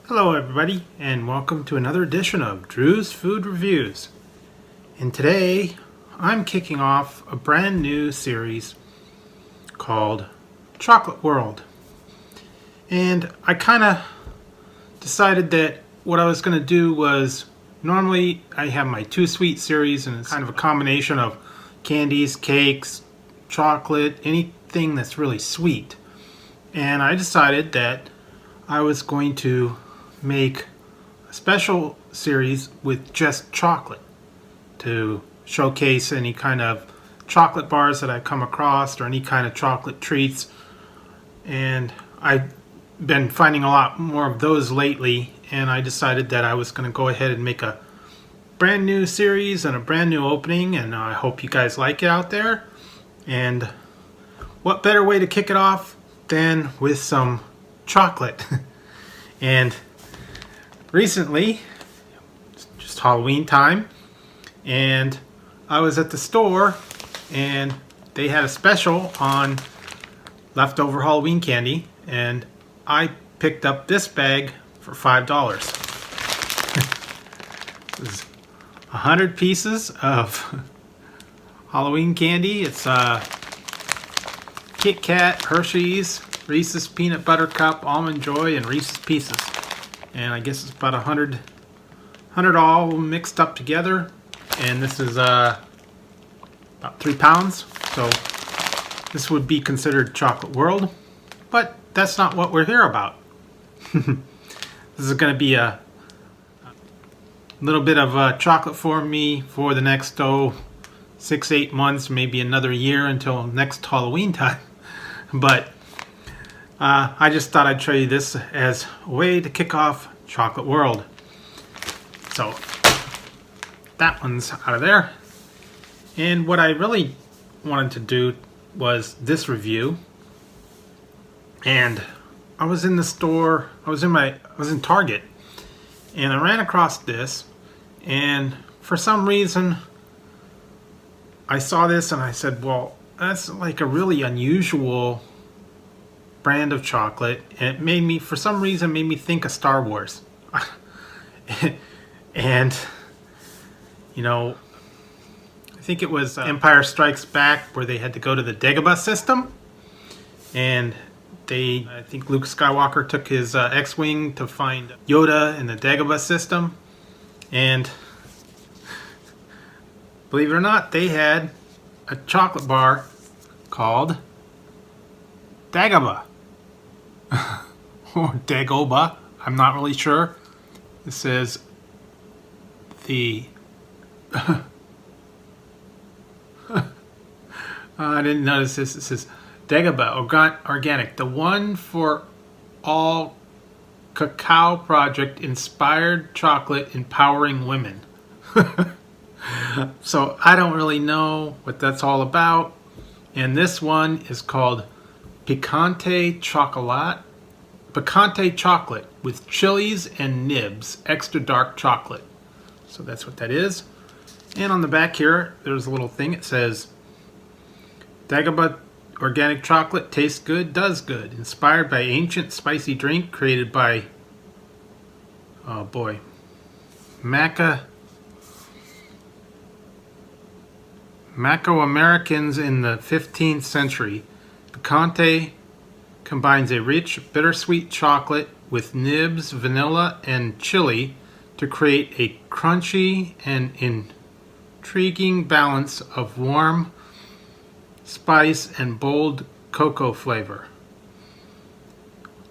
Hello everybody, and welcome to another edition of Drew's Food Reviews. And today I'm kicking off a brand new series called Chocolate World. And I kind of decided that what I was going to do was, normally I have my Too Sweet series, and it's kind of a combination of candies, cakes, chocolate, anything that's really sweet. And I decided that I was going to make a special series with just chocolate to showcase any kind of chocolate bars that I come across or any kind of chocolate treats. And I've been finding a lot more of those lately, and I decided that I was going to go ahead and make a brand new series and a brand new opening, and I hope you guys like it out there. And what better way to kick it off than with some chocolate. And recently, it's just Halloween time, and I was at the store and they had a special on leftover Halloween candy, and I picked up this bag for $5. This is 100 pieces of Halloween candy. It's Kit Kat, Hershey's, Reese's Peanut Butter Cup, Almond Joy, and Reese's Pieces. And I guess it's about 100 all mixed up together. And this is about 3 pounds. So this would be considered Chocolate World. But that's not what we're here about. This is going to be a little bit of chocolate for me for the next 6-8 months, maybe another year until next Halloween time. But I just thought I'd show you this as a way to kick off Chocolate World. So that one's out of there. And what I really wanted to do was this review. And I was in the store, I was in Target, and I ran across this, and for some reason I saw this and I said, well, that's like a really unusual brand of chocolate, and it made me, for some reason, made me think of Star Wars. And you know, I think it was Empire Strikes Back, where they had to go to the Dagoba system, and I think Luke Skywalker took his X-Wing to find Yoda in the Dagoba system, and believe it or not, they had a chocolate bar called Dagoba. Or Dagoba, I'm not really sure. It says the I didn't notice this. It says Dagoba Organic, the one for all cacao project inspired chocolate empowering women. So I don't really know what that's all about. And this one is called Picante Chocolate with chilies and nibs, extra dark chocolate. So that's what that is. And on the back here, there's a little thing. It says, Dagoba Organic Chocolate tastes good, does good. Inspired by ancient spicy drink created by, oh boy, Maco-Americans in the 15th century. Picante combines a rich, bittersweet chocolate with nibs, vanilla, and chili to create a crunchy and intriguing balance of warm spice and bold cocoa flavor.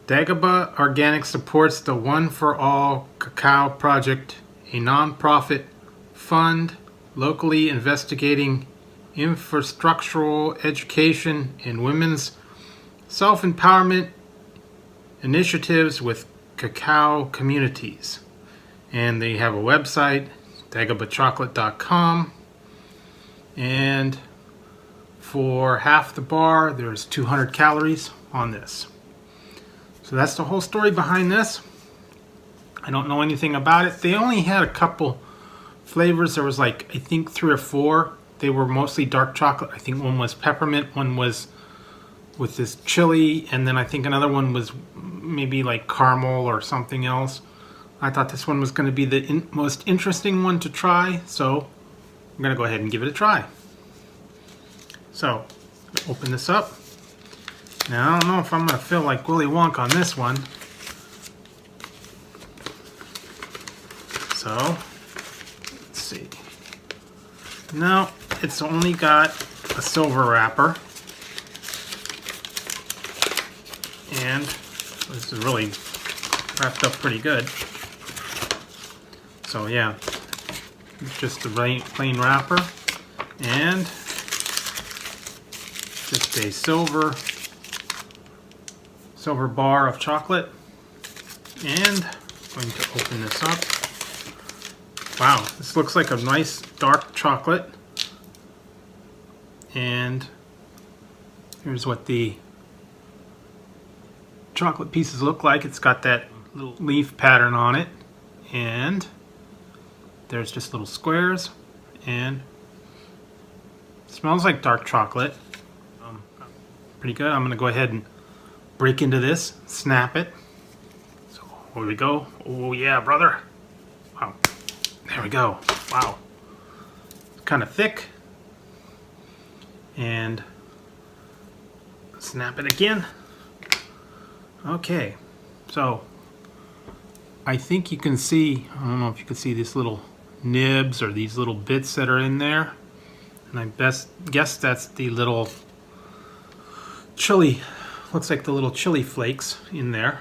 Dagoba Organic supports the One for All Cacao Project, a non-profit fund locally investigating infrastructural education and women's self-empowerment initiatives with cacao communities. And they have a website, dagobachocolate.com, and for half the bar there's 200 calories on this. So that's the whole story behind this. I don't know anything about it. They only had a couple flavors. There was like, I think 3 or 4. They were mostly dark chocolate. I think one was peppermint, one was with this chili, and then I think another one was maybe like caramel or something else. I thought this one was going to be the most interesting one to try, so I'm going to go ahead and give it a try. So, open this up. Now, I don't know if I'm going to feel like Willy Wonka on this one. So, let's see. No, it's only got a silver wrapper. And this is really wrapped up pretty good. So yeah, it's just a plain wrapper and just a silver bar of chocolate. And I'm going to open this up. Wow, this looks like a nice dark chocolate. And here's what the chocolate pieces look like. It's got that little leaf pattern on it, and there's just little squares, and it smells like dark chocolate. Pretty good. I'm going to go ahead and break into this, snap it. So here we go. Oh yeah, brother. Wow. There we go. Wow. It's kind of thick. And snap it again. Okay, so I think you can see, I don't know if you can see these little nibs or these little bits that are in there. And I guess that's the little chili, looks like the little chili flakes in there.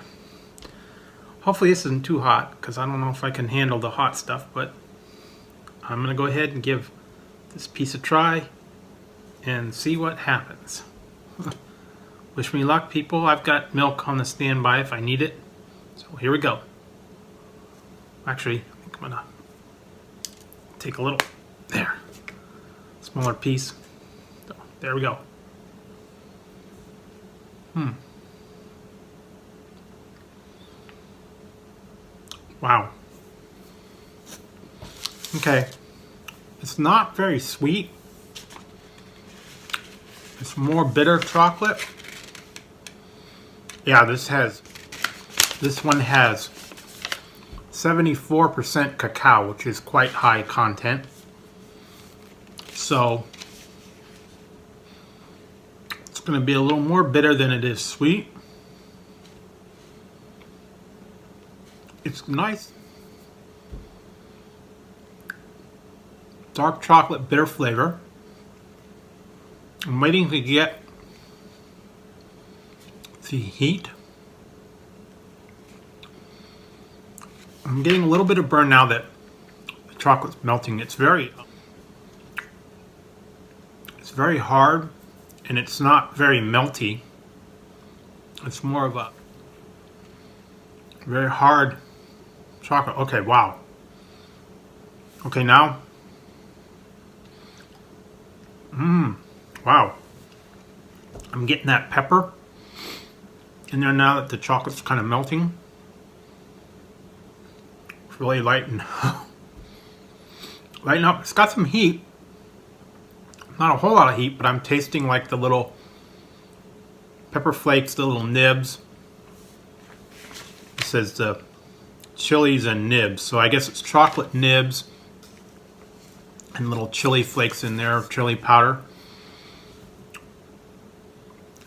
Hopefully this isn't too hot, because I don't know if I can handle the hot stuff, but I'm going to go ahead and give this piece a try and see what happens. Wish me luck, people. I've got milk on the standby if I need it. So here we go. Actually, I think I'm gonna take a little, there, smaller piece. So, there we go. Wow. Okay. It's not very sweet. It's more bitter chocolate. Yeah, this one has 74% cacao, which is quite high content. So it's going to be a little more bitter than it is sweet. It's nice. Dark chocolate bitter flavor. I'm waiting to get the heat. I'm getting a little bit of burn now that the chocolate's melting. It's very hard, and it's not very melty. It's more of a very hard chocolate. Okay, wow. Okay, now. Wow. I'm getting that pepper in there now that the chocolate's kind of melting. It's really lighten up. It's got some heat. Not a whole lot of heat, but I'm tasting like the little pepper flakes, the little nibs. It says the chilies and nibs, so I guess it's chocolate nibs and little chili flakes in there, chili powder.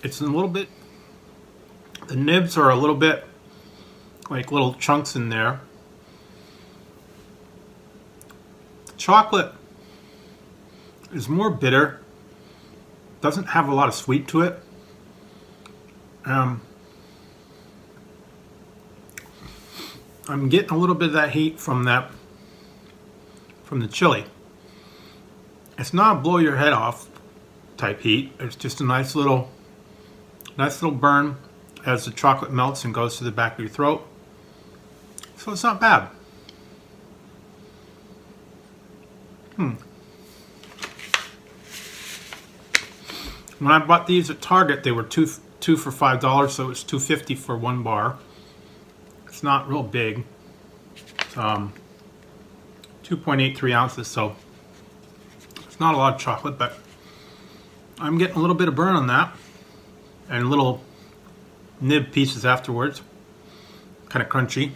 It's a little bit, the nibs are a little bit like little chunks in there. The chocolate is more bitter, doesn't have a lot of sweet to it. I'm getting a little bit of that heat from the chili. It's not a blow your head off type heat. It's just a nice little burn as the chocolate melts and goes to the back of your throat. So it's not bad. When I bought these at Target, they were two for $5, so it's $2.50 for one bar. It's not real big. It's 2.83 ounces, so it's not a lot of chocolate, but I'm getting a little bit of burn on that and little nib pieces afterwards. Kind of crunchy.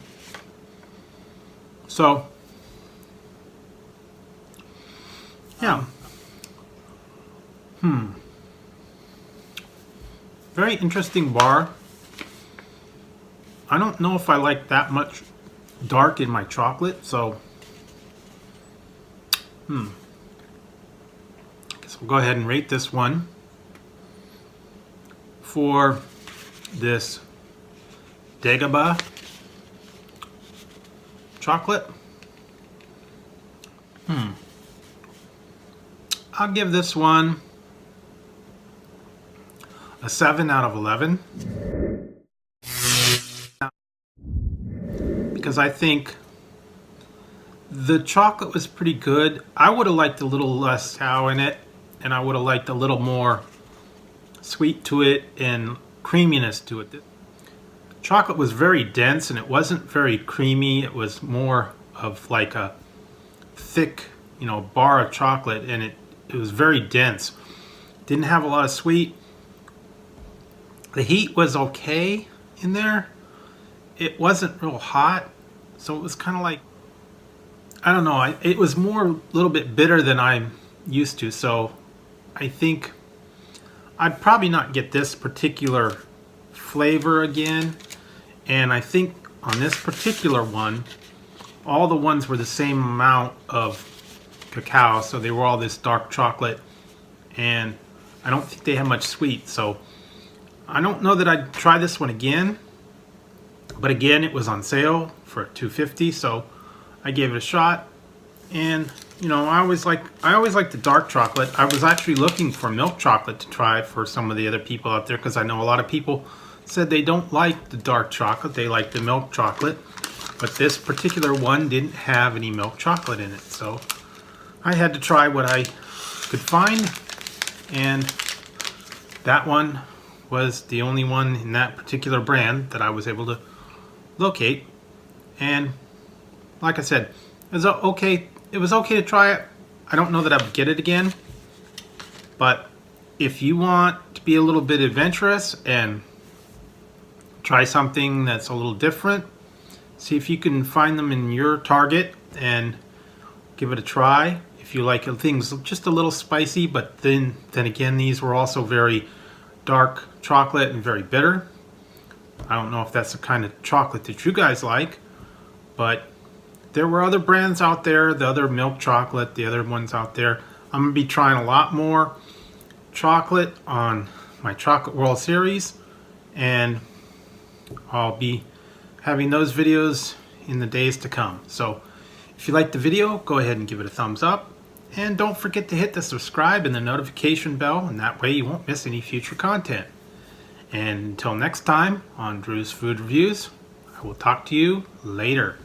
So, yeah. Very interesting bar. I don't know if I like that much dark in my chocolate, so I guess we'll go ahead and rate this one for this Dagoba chocolate. I'll give this one a 7 out of 11 because I think the chocolate was pretty good. I would have liked a little less cacao in it, and I would have liked a little more sweet to it and creaminess to it. Chocolate was very dense and it wasn't very creamy. It was more of like a thick, bar of chocolate, and it was very dense. Didn't have a lot of sweet. The heat was okay in there. It wasn't real hot, so it was kind of like, I don't know, it was more a little bit bitter than I'm used to, so I think I'd probably not get this particular flavor again. And I think on this particular one, all the ones were the same amount of cacao, so they were all this dark chocolate, and I don't think they had much sweet, so I don't know that I'd try this one again. But again, it was on sale for $2.50, so I gave it a shot. And I always like the dark chocolate. I was actually looking for milk chocolate to try for some of the other people out there, because I know a lot of people said they don't like the dark chocolate, they like the milk chocolate. But this particular one didn't have any milk chocolate in it, so I had to try what I could find, and that one was the only one in that particular brand that I was able to locate. And like I said, it was okay to try it. I don't know that I would get it again, but if you want to be a little bit adventurous and try something that's a little different, see if you can find them in your Target and give it a try. If you like things just a little spicy, but then again, these were also very dark chocolate and very bitter. I don't know if that's the kind of chocolate that you guys like, but there were other brands out there, the other milk chocolate, the other ones out there. I'm going to be trying a lot more chocolate on my Chocolate World series, and I'll be having those videos in the days to come. So if you liked the video, go ahead and give it a thumbs up, and don't forget to hit the subscribe and the notification bell, and that way you won't miss any future content. And until next time on Drew's Food Reviews, I will talk to you later.